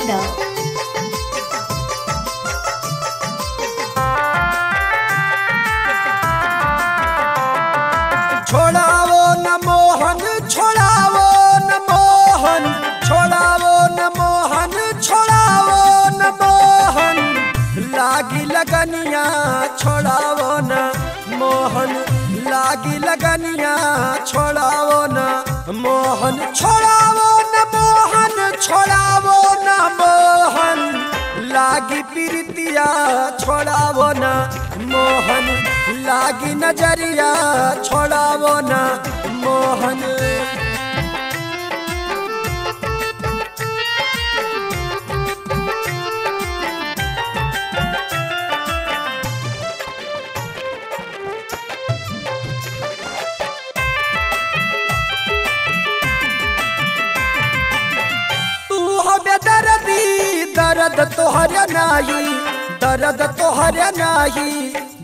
Govinda. छोड़ावो न मोहन छोड़ावो न मोहन छोड़ावो न मोहन छोड़ावो न मोहन लागी लगनिया छोड़ावो न मोहन लागी लगनिया छोड़ावो न मोहन छोड़ावो न मोहन छोड़ावो न मोहन लागी प्रीतिया छोड़ावो न मोहन लागी नजरिया छोड़ावो न मोहन। तू हो बेदर्दी दर्द तोहरे नाही दर्द तोहरे नाही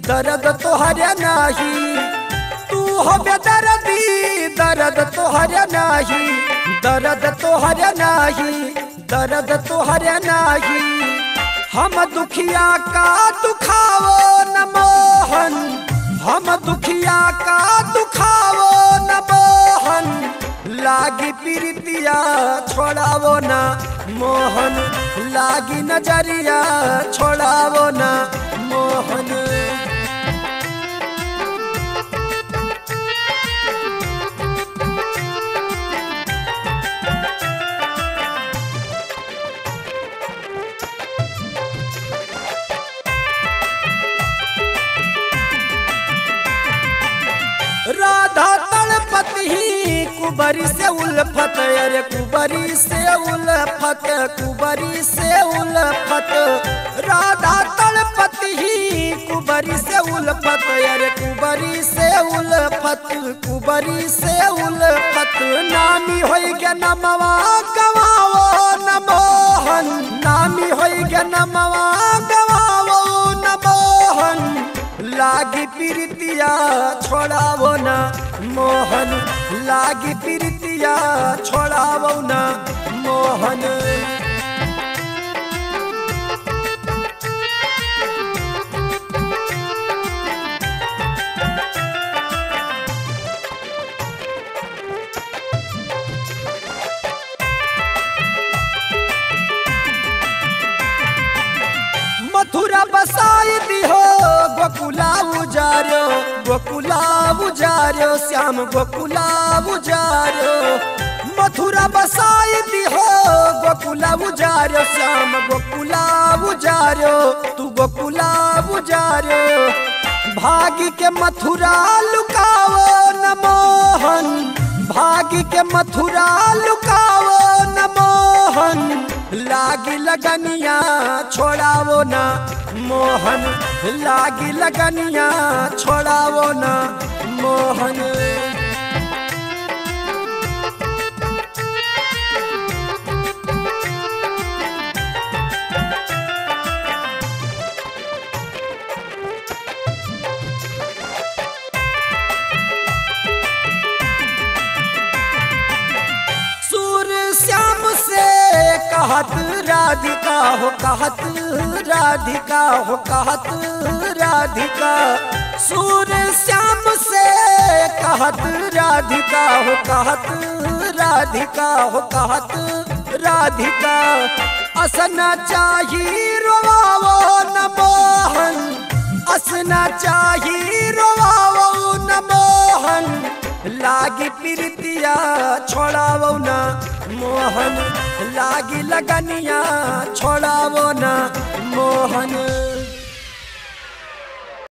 दर्द तोहरे नाही तू हो बेदर्दी दर्द तोहरे नाही दर्द तोहरे नाही दर्द तोहरे नाही हम दुखिया का दुखावो न मोहन हम दुखिया का दुखावो न मोहन लागी प्रीतिया छोड़ावो न मोहन लागी नजरिया छोड़ावो न मोहन। राधा तड़पती कुबरी से उल्फत अरे कुबरी से उल्फत कुबरी से उल्फत राधा तड़पती कुबरी से उल्फत अरे कुबरी से उल्फत कुबरी से उल्फत नामी होई गे नमवा गवावो न मोहन नामी होई गे नमवा गवावो न मोहन लागी प्रीतिया छोड़ावो न मोहन लागी प्रीतिया छोड़ावो न मोहन। मथुरा बसाई दी हो गोकुला उजारो गोकुला उजारो श्याम गोकुला उजारो मथुरा बसाई दी हो गोकुला उजारो श्याम गोकुला उजारो तू गोकुला उजारो भागी के मथुरा लुकावो न मोहन भागी के मथुरा लुकावो न मोहन लागी लगनिया छोड़ावो न मोहन लागी लगनिया छोड़ावो न मोहन। कहत राधिका हो कहत राधिका हो कहत राधिका सूर श्याम से कहत राधिका हो कहत राधिका हो कहत राधिका असना चाही रोवावो न मोहन असना चाही रोवावो न मोहन लागी प्रीतिया छोड़ावो न मोहन लागी लगनिया छोड़ावो न मोहन।